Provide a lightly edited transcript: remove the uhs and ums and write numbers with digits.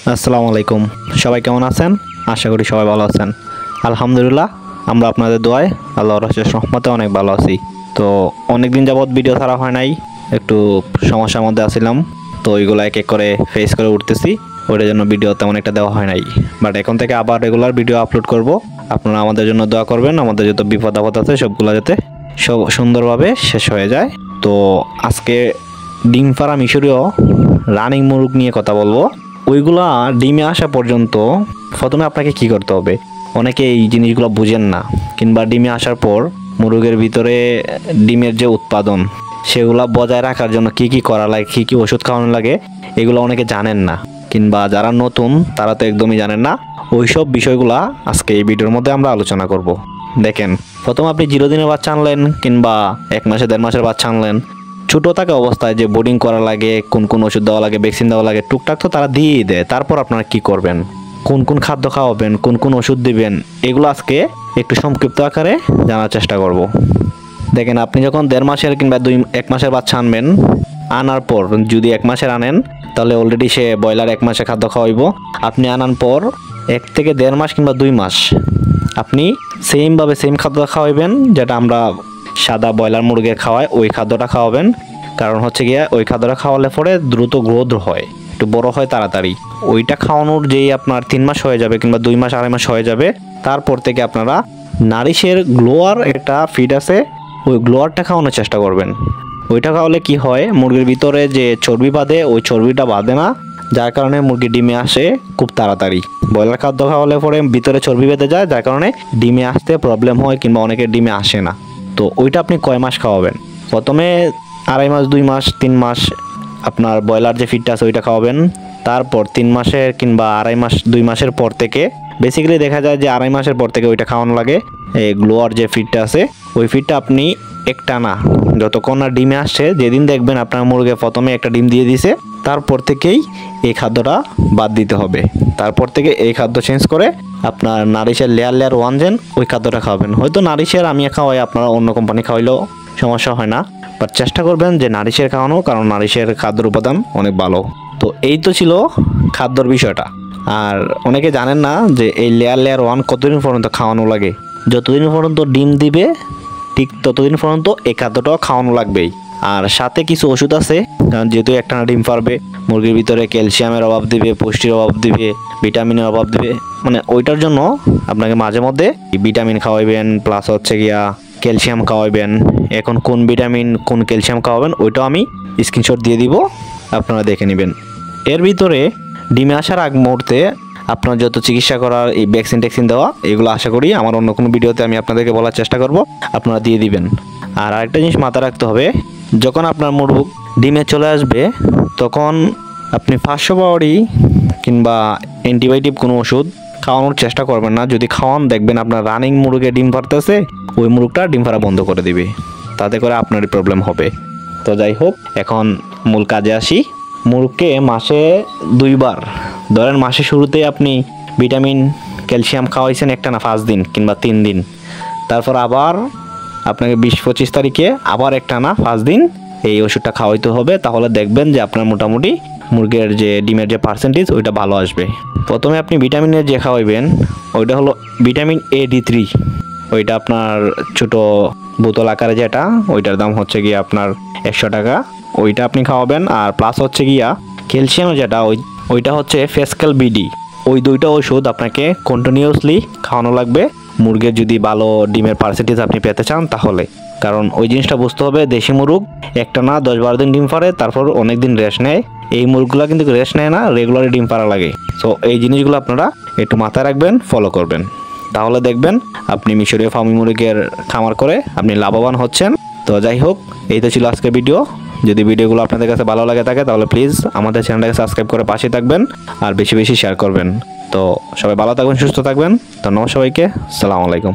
আসসালামু আলাইকুম। সবাই কেমন আছেন? আশা করি সবাই ভালো আছেন। আলহামদুলিল্লাহ, আমরা আপনাদের দোয়ায় আল্লাহর অশেষ রহমতে অনেক ভালো আছি। তো অনেকদিন যাবৎ ভিডিও ছাড়া হয় নাই, একটু সমস্যার মধ্যে আছিলাম। তো ওইগুলো এক এক করে ফেস করে উঠতেছি, ওইটার জন্য ভিডিও তেমন একটা দেওয়া হয় নাই। বাট এখন থেকে আবার রেগুলার ভিডিও আপলোড করব। আপনারা আমাদের জন্য দোয়া করবেন, আমাদের যত বিপদ আপদ আছে সবগুলো যাতে সব সুন্দরভাবে শেষ হয়ে যায়। তো আজকে ডিম পাড়া মিশরীয় রানিং মুরগ নিয়ে কথা বলবো। ওইগুলা ডিমে আসা পর্যন্ত প্রথমে আপনাকে কি করতে হবে? অনেকে এই জিনিসগুলো বুঝেন না, কিংবা ডিমে আসার পর মুরগের ভিতরে ডিমের যে উৎপাদন সেগুলা বজায় রাখার জন্য কি কি করা লাগে, কি কি ওষুধ খাওয়ানো লাগে, এগুলো অনেকে জানেন না, কিংবা যারা নতুন তারা তো একদমই জানেন না। ওইসব বিষয়গুলা আজকে এই ভিডিওর মধ্যে আমরা আলোচনা করব। দেখেন, প্রথম আপনি 0 দিনের বাচ্চা আনলেন, কিংবা 1 মাসে 1.5 মাসের বাচ্চা আনলেন, ছোটো থাকা অবস্থায় যে বোর্ডিং করা লাগে, কোন কোন ওষুধ দেওয়া লাগে, ভ্যাকসিন দেওয়া লাগে, টুকটাক তো তারা দিয়েই দেয়। তারপর আপনারা কি করবেন, কোন কোন খাদ্য খাওয়াবেন, কোন কোন ওষুধ দিবেন, এগুলো আজকে একটু সংক্ষিপ্ত আকারে জানার চেষ্টা করব। দেখেন, আপনি যখন 1.5 মাসের কিংবা 1 মাসের বাচ্চা আনবেন, আনার পর যদি 1 মাসের আনেন তাহলে অলরেডি সে ব্রয়লার 1 মাসে খাদ্য খাওয়াইব। আপনি আনার পর 1 থেকে 1.5 মাস কিংবা 2 মাস আপনি সেম খাদ্য খাওয়াইবেন, যেটা আমরা সাদা ব্রয়লার মুরগির খাওয়াই, ওই খাদ্যটা খাওয়াবেন। কারণ হচ্ছে গিয়া ওই খাদ্যটা খাওয়ালে পরে দ্রুত গ্রোথ হয়, একটু বড় হয় তাড়াতাড়ি। ওইটা খাওয়ানোর যেই আপনার 3 মাস হয়ে যাবে কিংবা 2 মাস 2.5 মাস হয়ে যাবে, তারপর থেকে আপনারা নারিশের গ্লোয়ার একটা ফিড আছে, ওই গ্লোয়ারটা খাওয়ানোর চেষ্টা করবেন। ওইটা খাওয়ালে কি হয়, মুরগির ভিতরে যে চর্বি বাঁধে ওই চর্বিটা বাঁধে না, যার কারণে মুরগি ডিমে আসে খুব তাড়াতাড়ি। ব্রয়লার খাদ্য খাওয়ালে পরে ভিতরে চর্বি বেঁধে যায়, যার কারণে ডিমে আসতে প্রবলেম হয়, কিংবা অনেকের ডিমে আসে না। তো ওইটা আপনি কয় মাস খাওয়াবেন? প্রথমে 2.5 মাস 2 মাস 3 মাস আপনার ব্রয়লার যে ফিডটা আছে ওইটা খাওয়াবেন। তারপর 3 মাসের কিংবা 2.5 মাস 2 মাসের পর থেকে, বেসিক্যালি দেখা যায় যে 2.5 মাসের পর থেকে ওইটা খাওয়ানো লাগে। এই গ্লোয়ার যে ফিডটা আছে ওই ফিডটা আপনি একটানা যতক্ষণ না ডিমে আসছে, যেদিন দেখবেন আপনার মুরগি প্রথমে একটা ডিম দিয়ে দিছে, তারপর থেকেই এই খাদ্যটা বাদ দিতে হবে। তারপর থেকে এই খাদ্য চেঞ্জ করে আপনার নারিশের লেয়ার 1 জেন ওই খাদ্যটা খাওয়াবেন। হয়তো নারিশের আমি খাওয়াই, আপনারা অন্য কোম্পানি খাওয়াইলেও সমস্যা হয় না, বাট চেষ্টা করবেন যে নারিশের খাওয়ানো, কারণ নারিশের খাদ্যের উপাদান অনেক ভালো। তো এই তো ছিল খাদ্যর বিষয়টা। আর অনেকে জানেন না যে এই লেয়ার 1 কতদিন পর্যন্ত খাওয়ানো লাগে। যতদিন পর্যন্ত ডিম দিবে ঠিক ততদিন পর্যন্ত এই খাদ্যটাও খাওয়ানো লাগবেই। আর সাথে কিছু ওষুধ আছে, কারণ যেহেতু একটানা ডিম পারবে, মুরগির ভিতরে ক্যালসিয়ামের অভাব দিবে, পুষ্টির অভাব দিবে, ভিটামিনের অভাব দিবে, মানে ওইটার জন্য আপনাকে মাঝে মধ্যে ভিটামিন খাওয়াইবেন, প্লাস হচ্ছে গিয়া ক্যালসিয়াম খাওয়াইবেন। এখন কোন ভিটামিন কোন ক্যালসিয়াম খাওয়াবেন ওইটাও আমি স্ক্রিনশট দিয়ে দিব, আপনারা দেখে নেবেন। এর ভিতরে ডিমে আসার আগ মুহূর্তে আপনার যত চিকিৎসা করার, এই ভ্যাকসিন ট্যাকসিন দেওয়া, এগুলো আশা করি আমার অন্য কোনো ভিডিওতে আমি আপনাদেরকে বলার চেষ্টা করব, আপনারা দিয়ে দিবেন। আর আরেকটা জিনিস মাথায় রাখতে হবে, যখন আপনার মুরগ ডিমে চলে আসবে তখন আপনি 500 পাউরি কিংবা অ্যান্টিবায়োটিক কোনো ওষুধ খাওয়ানোর চেষ্টা করবেন না। যদি খাওয়ান, দেখবেন আপনার রানিং মুরগে ডিম পারতেছে, ওই মুরগটা ডিম পাড়া বন্ধ করে দিবে, তাতে করে আপনারই প্রবলেম হবে। তো যাই হোক, এখন মূল কাজে আসি। মুরগকে মাসে 2 বার, ধরেন মাসে শুরুতে আপনি ভিটামিন ক্যালসিয়াম খাওয়াইছেন একটানা 5 দিন কিংবা 3 দিন, তারপর আবার আপনাকে 20-25 তারিখে আবার একটানা 5 দিন এই ওষুধটা খাওয়াইতে হবে। তাহলে দেখবেন যে আপনার মোটামুটি মুরগির যে ডিমের যে পার্সেন্টেজ ওইটা ভালো আসবে। প্রথমে আপনি ভিটামিনের যে খাওয়াইবেন ওইটা হলো ভিটামিন AD3, ওইটা আপনার ছোটো বোতল আকারে যেটা, ওইটার দাম হচ্ছে গিয়ে আপনার 100 টাকা, ওইটা আপনি খাওয়াবেন। আর প্লাস হচ্ছে গিয়া ক্যালসিয়াম যেটা, ওইটা হচ্ছে ফেসকেল বিডি। ওই 2টা ওষুধ আপনাকে কন্টিনিউয়াসলি খাওয়ানো লাগবে মুরগির, যদি ভালো ডিমের পার্সেন্টেজ আপনি পেতে চান তাহলে। কারণ ওই জিনিসটা বুঝতে হবে, দেশি মুরগ একটা না 10-12 দিন ডিম পারে, তারপর অনেক দিন রেস্ট নেয়। এই মুরগগুলো কিন্তু রেস্ট নেয় না, রেগুলারই ডিম পাড়া লাগে। সো এই জিনিসগুলো আপনারা একটু মাথায় রাখবেন, ফলো করবেন, তাহলে দেখবেন আপনি মিশরীয় ফার্মি মুরগির খামার করে আপনি লাভবান হচ্ছেন। তো যাই হোক, এই তো ছিল আজকের ভিডিও। যদি ভিডিওগুলো আপনাদের কাছে ভালো লাগে থাকে তাহলে প্লিজ আমাদের চ্যানেলটাকে সাবস্ক্রাইব করে পাশে থাকবেন, আর বেশি বেশি শেয়ার করবেন। তো সবাই ভালো থাকবেন, সুস্থ থাকবেন। ধন্যবাদ সবাইকে, আসসালামু আলাইকুম।